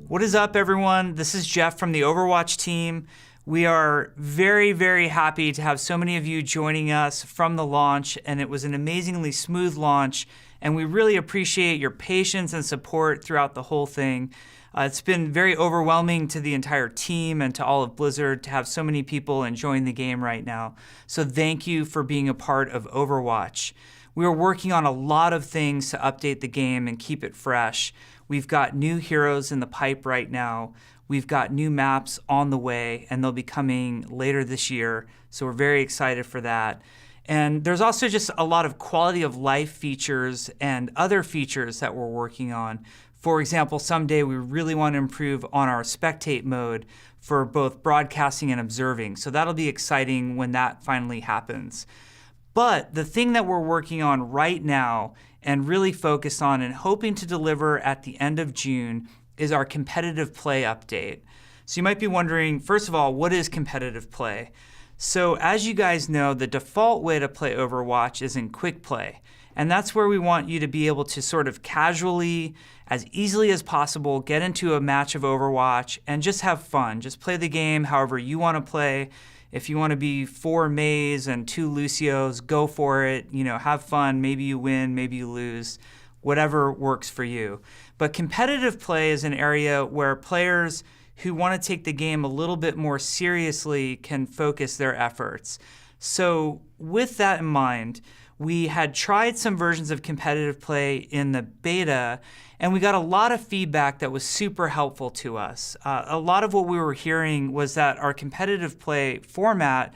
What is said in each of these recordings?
What is up, everyone? This is Jeff from the Overwatch team. We are very, very happy to have so many of you joining us from the launch, and it was an amazingly smooth launch, and we really appreciate your patience and support throughout the whole thing. It's been very overwhelming to the entire team and to all of Blizzard to have so many people enjoying the game right now. So thank you for being a part of Overwatch. We are working on a lot of things to update the game and keep it fresh. We've got new heroes in the pipe right now. We've got new maps on the way, and they'll be coming later this year. So we're very excited for that. And there's also just a lot of quality of life features and other features that we're working on. For example, someday we really want to improve on our spectate mode for both broadcasting and observing. So that'll be exciting when that finally happens. But the thing that we're working on right now and really focused on and hoping to deliver at the end of June is our competitive play update. So you might be wondering, first of all, what is competitive play? So as you guys know, the default way to play Overwatch is in quick play. And that's where we want you to be able to sort of casually, as easily as possible, get into a match of Overwatch and just have fun. Just play the game however you want to play. If you want to be 4 Meis and 2 Lucios, go for it. You know, have fun. Maybe you win, maybe you lose, whatever works for you. But competitive play is an area where players who want to take the game a little bit more seriously can focus their efforts. So with that in mind, we had tried some versions of competitive play in the beta, and we got a lot of feedback that was super helpful to us. A lot of what we were hearing was that our competitive play format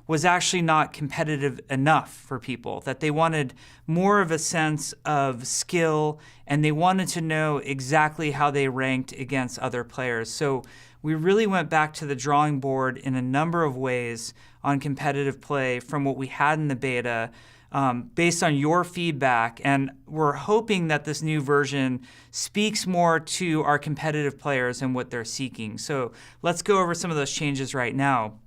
was actually not competitive enough for people, that they wanted more of a sense of skill, and they wanted to know exactly how they ranked against other players. So we really went back to the drawing board in a number of ways on competitive play from what we had in the beta, based on your feedback, and we're hoping that this new version speaks more to our competitive players and what they're seeking. So let's go over some of those changes right now.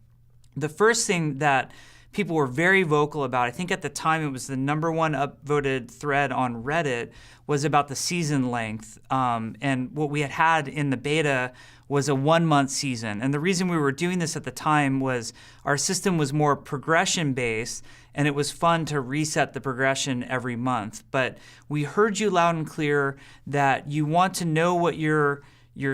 The first thing that people were very vocal about, I think at the time it was the #1 upvoted thread on Reddit, was about the season length. And what we had in the beta was a 1-month season. And the reason we were doing this at the time was our system was more progression-based, and it was fun to reset the progression every month. But we heard you loud and clear that you want to know what your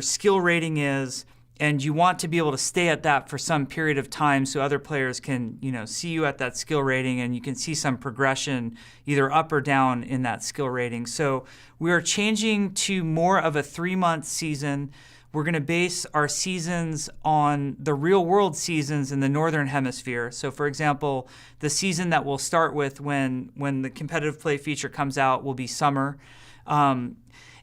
skill rating is, and you want to be able to stay at that for some period of time so other players can, see you at that skill rating, and you can see some progression either up or down in that skill rating. So we are changing to more of a 3-month season. We're going to base our seasons on the real world seasons in the Northern Hemisphere. So for example, the season that we'll start with when the competitive play feature comes out will be summer. And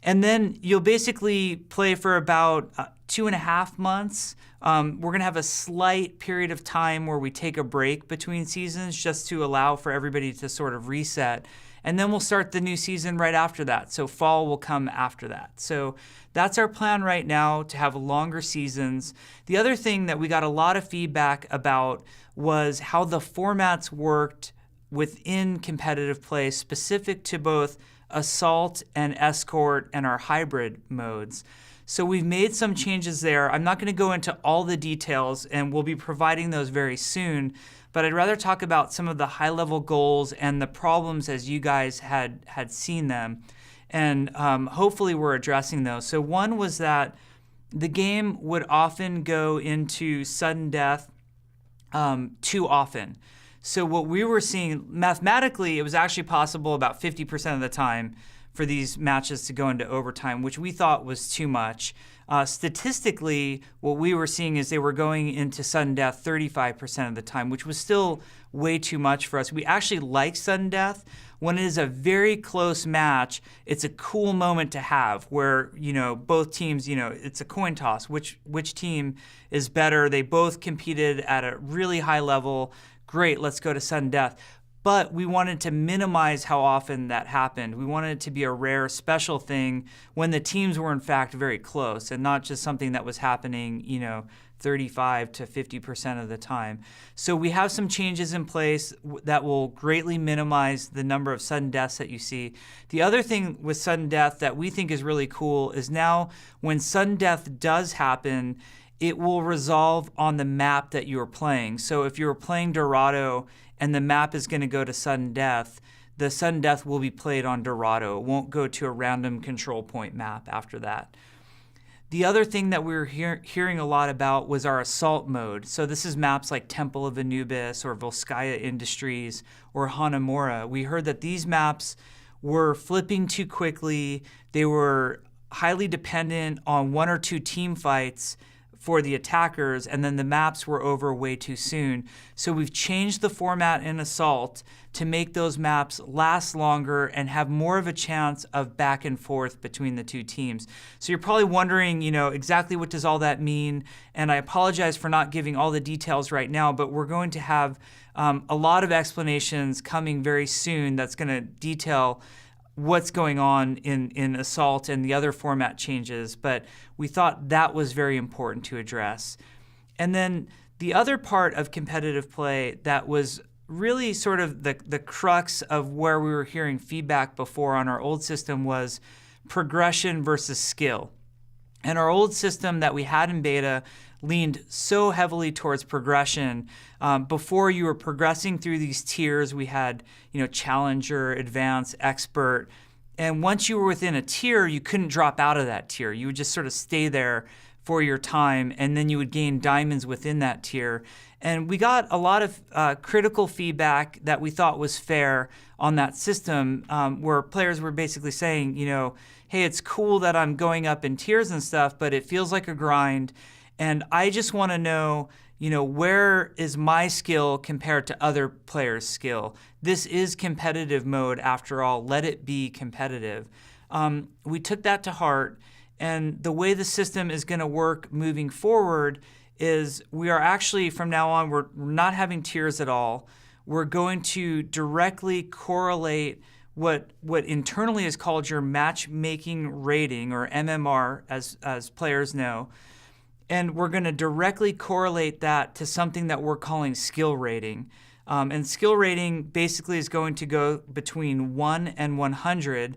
then you'll basically play for about 2.5 months. We're going to have a slight period of time where we take a break between seasons just to allow for everybody to sort of reset. And then we'll start the new season right after that. So fall will come after that. So that's our plan right now, to have longer seasons. The other thing that we got a lot of feedback about was how the formats worked within competitive play, specific to both Assault and Escort and our hybrid modes. So we've made some changes there. I'm not going to go into all the details, and we'll be providing those very soon, but I'd rather talk about some of the high-level goals and the problems as you guys had seen them. And hopefully we're addressing those. So one was that the game would often go into sudden death too often. So what we were seeing, mathematically, it was actually possible about 50% of the time for these matches to go into overtime, which we thought was too much. Statistically, what we were seeing is they were going into sudden death 35% of the time, which was still way too much for us. We actually like sudden death. When it is a very close match, it's a cool moment to have where, both teams, it's a coin toss. Which team is better? They both competed at a really high level. Great, let's go to sudden death. but we wanted to minimize how often that happened. We wanted it to be a rare, special thing when the teams were in fact very close and not just something that was happening, 35 to 50% of the time. So we have some changes in place that will greatly minimize the number of sudden deaths that you see. The other thing with sudden death that we think is really cool is now when sudden death does happen, it will resolve on the map that you are playing. So if you were playing Dorado and the map is going to go to sudden death, the sudden death will be played on Dorado. It won't go to a random control point map after that. The other thing that we were hearing a lot about was our assault mode. So this is maps like Temple of Anubis or Volskaya Industries or Hanamura. We heard that these maps were flipping too quickly. They were highly dependent on one or two team fights for the attackers, and then the maps were over way too soon. So we've changed the format in Assault to make those maps last longer and have more of a chance of back and forth between the two teams. So you're probably wondering, exactly what does all that mean? And I apologize for not giving all the details right now, but we're going to have a lot of explanations coming very soon that's going to detail what's going on in Assault and the other format changes, but we thought that was very important to address. And then the other part of competitive play that was really sort of the crux of where we were hearing feedback before on our old system was progression versus skill. And our old system that we had in beta leaned so heavily towards progression. Before you were progressing through these tiers, we had, challenger, advanced, expert. And once you were within a tier, you couldn't drop out of that tier. You would just sort of stay there for your time, and then you would gain diamonds within that tier. And we got a lot of critical feedback that we thought was fair on that system, where players were basically saying, hey, it's cool that I'm going up in tiers and stuff, but it feels like a grind. And I just want to know, where is my skill compared to other players' skill? This is competitive mode after all. Let it be competitive. We took that to heart, and the way the system is going to work moving forward is we are actually, from now on, we're not having tiers at all. We're going to directly correlate what internally is called your matchmaking rating, or MMR, as players know. And we're going to directly correlate that to something that we're calling skill rating. And skill rating basically is going to go between 1 and 100.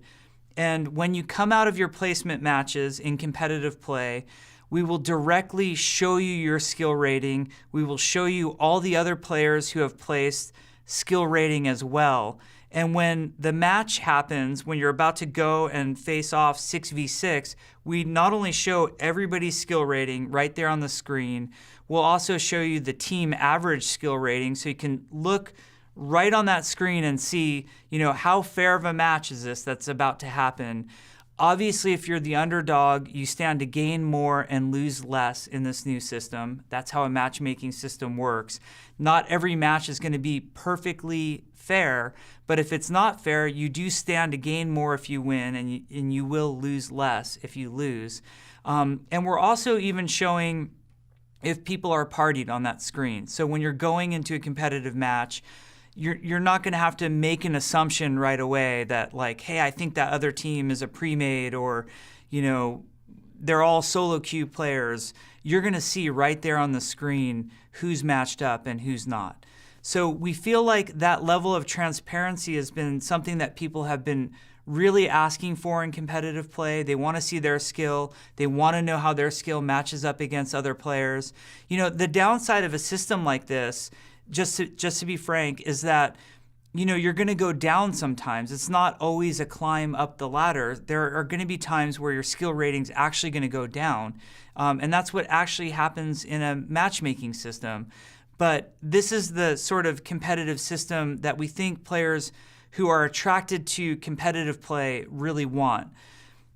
And when you come out of your placement matches in competitive play, we will directly show you your skill rating. We will show you all the other players who have placed skill rating as well. And when the match happens, when you're about to go and face off 6v6, we not only show everybody's skill rating right there on the screen, we'll also show you the team average skill rating, so you can look right on that screen and see, how fair of a match is this that's about to happen. Obviously, if you're the underdog, you stand to gain more and lose less in this new system. That's how a matchmaking system works. Not every match is going to be perfectly fair, but if it's not fair, you do stand to gain more if you win, and you will lose less if you lose. And we're also even showing if people are partied on that screen. So when you're going into a competitive match, you're not going to have to make an assumption right away that, like, hey, I think that other team is a pre-made, or, they're all solo queue players. You're going to see right there on the screen who's matched up and who's not. So we feel like that level of transparency has been something that people have been really asking for in competitive play. They want to see their skill. They want to know how their skill matches up against other players. The downside of a system like this, just to be frank, is that you're going to go down sometimes. It's not always a climb up the ladder. There are going to be times where your skill rating's actually going to go down, and that's what actually happens in a matchmaking system. But this is the sort of competitive system that we think players who are attracted to competitive play really want.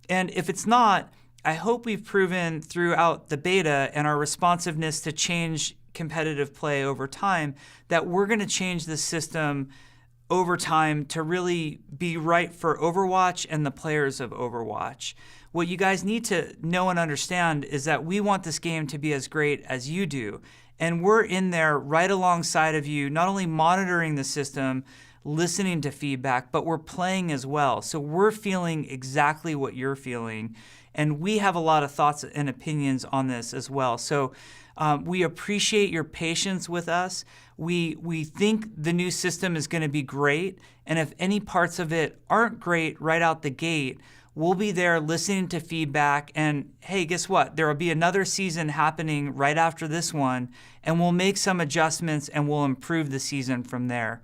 And if it's not, I hope we've proven throughout the beta and our responsiveness to change competitive play over time that we're going to change the system over time to really be right for Overwatch and the players of Overwatch. What you guys need to know and understand is that we want this game to be as great as you do. And we're in there right alongside of you, not only monitoring the system, listening to feedback, but we're playing as well. So we're feeling exactly what you're feeling. And we have a lot of thoughts and opinions on this as well. So we appreciate your patience with us. We think the new system is going to be great. And if any parts of it aren't great right out the gate, we'll be there listening to feedback. And hey, guess what? There will be another season happening right after this one. And we'll make some adjustments and we'll improve the season from there.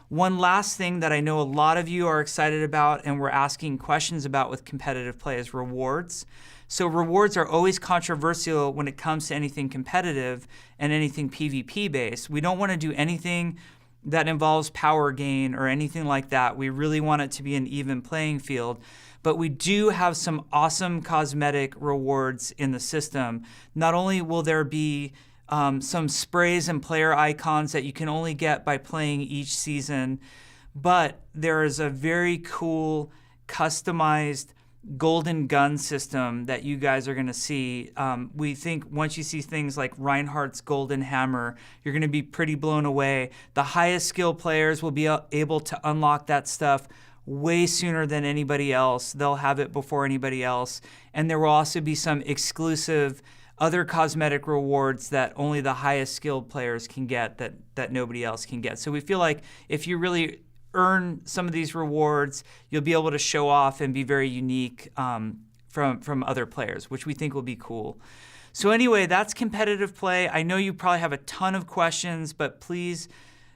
One last thing that I know a lot of you are excited about and we're asking questions about with competitive play is rewards. So rewards are always controversial when it comes to anything competitive and anything PvP based. We don't want to do anything that involves power gain or anything like that. We really want it to be an even playing field. But we do have some awesome cosmetic rewards in the system. Not only will there be some sprays and player icons that you can only get by playing each season, but there is a very cool customized golden gun system that you guys are going to see. We think once you see things like Reinhardt's golden hammer, you're going to be pretty blown away. The highest skill players will be able to unlock that stuff way sooner than anybody else. They'll have it before anybody else. And there will also be some exclusive other cosmetic rewards that only the highest skilled players can get that nobody else can get. So we feel like if you really earn some of these rewards, you'll be able to show off and be very unique from other players, which we think will be cool. So anyway, that's competitive play. I know you probably have a ton of questions, but please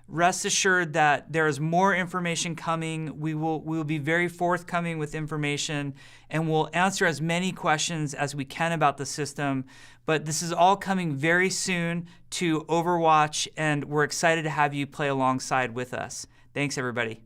rest assured that there is more information coming. We will be very forthcoming with information, and we'll answer as many questions as we can about the system. But this is all coming very soon to Overwatch, and we're excited to have you play alongside with us. Thanks, everybody.